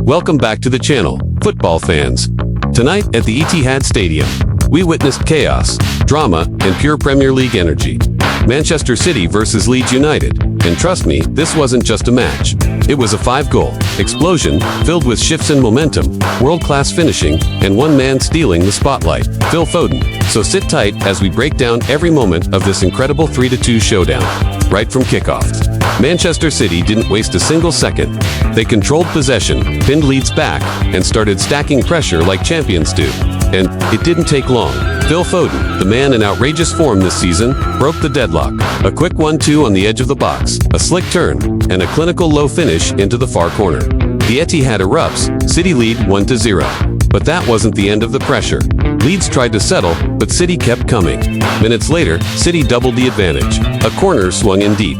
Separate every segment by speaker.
Speaker 1: Welcome back to the channel, football fans. Tonight at the Etihad Stadium, we witnessed chaos, drama, and pure Premier League energy. Manchester City versus Leeds United. And trust me, this wasn't just a match. It was a 5-goal explosion filled with shifts and momentum, world-class finishing, and one man stealing the spotlight, Phil Foden. So sit tight as we break down every moment of this incredible 3-2 showdown. Right from kickoff, Manchester City didn't waste a single second. They controlled possession, pinned Leeds back, and started stacking pressure like champions do. And it didn't take long. Phil Foden, the man in outrageous form this season, broke the deadlock. A quick 1-2 on the edge of the box, a slick turn, and a clinical low finish into the far corner. The Etihad erupts, City lead 1-0. But that wasn't the end of the pressure. Leeds tried to settle, but City kept coming. Minutes later, City doubled the advantage. A corner swung in deep.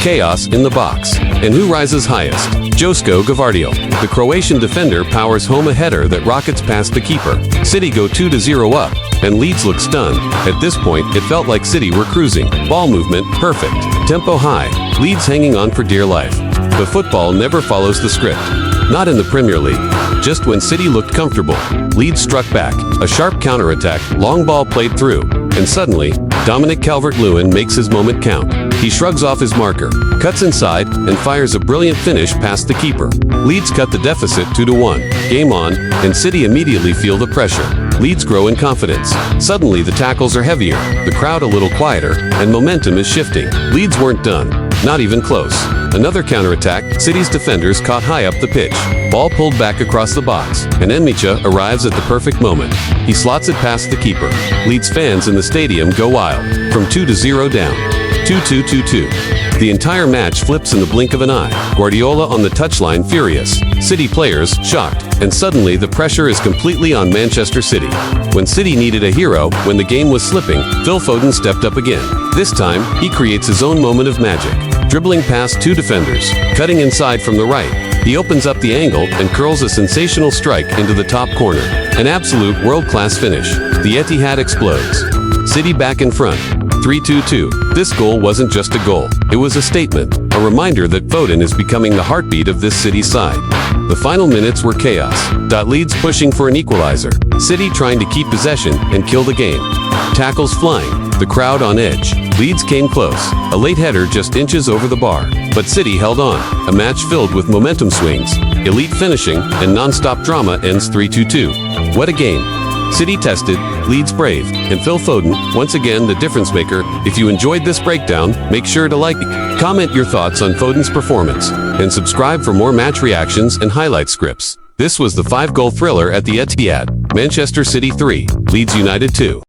Speaker 1: Chaos in the box. And who rises highest? Gvardiol. The Croatian defender powers home a header that rockets past the keeper. City go 2-0 up, and Leeds look stunned. At this point, it felt like City were cruising. Ball movement, perfect. Tempo high. Leeds hanging on for dear life. But football never follows the script. Not in the Premier League. Just when City looked comfortable, Leeds struck back. A sharp counterattack, long ball played through. And suddenly, Calvert-Lewin makes his moment count. He shrugs off his marker, cuts inside, and fires a brilliant finish past the keeper. Leeds cut the deficit 2-1. Game on, and City immediately feel the pressure. Leeds grow in confidence. Suddenly the tackles are heavier, the crowd a little quieter, and momentum is shifting. Leeds weren't done. Not even close. Another counterattack, City's defenders caught high up the pitch. Ball pulled back across the box, and Nmecha arrives at the perfect moment. He slots it past the keeper. Leeds fans in the stadium go wild. From 2-0 down. 2-2-2-2. The entire match flips in the blink of an eye. Gvardiol on the touchline furious. City players shocked. And suddenly the pressure is completely on Manchester City. When City needed a hero, when the game was slipping, Phil Foden stepped up again. This time, he creates his own moment of magic. Dribbling past 2 defenders, cutting inside from the right. He opens up the angle and curls a sensational strike into the top corner. An absolute world-class finish. The Etihad explodes. City back in front. 3-2-2. This goal wasn't just a goal. It was a statement, a reminder that Foden is becoming the heartbeat of this City side. The final minutes were chaos. Leeds pushing for an equalizer. City trying to keep possession and kill the game. Tackles flying. The crowd on edge. Leeds came close. A late header just inches over the bar. But City held on. A match filled with momentum swings, elite finishing, and non-stop drama ends 3-2-2. What a game. City tested, Leeds brave, and Phil Foden, once again the difference maker. If you enjoyed this breakdown, make sure to like, comment your thoughts on Foden's performance, and subscribe for more match reactions and highlight scripts. This was the 5-goal thriller at the Etihad. Manchester City 3, Leeds United 2.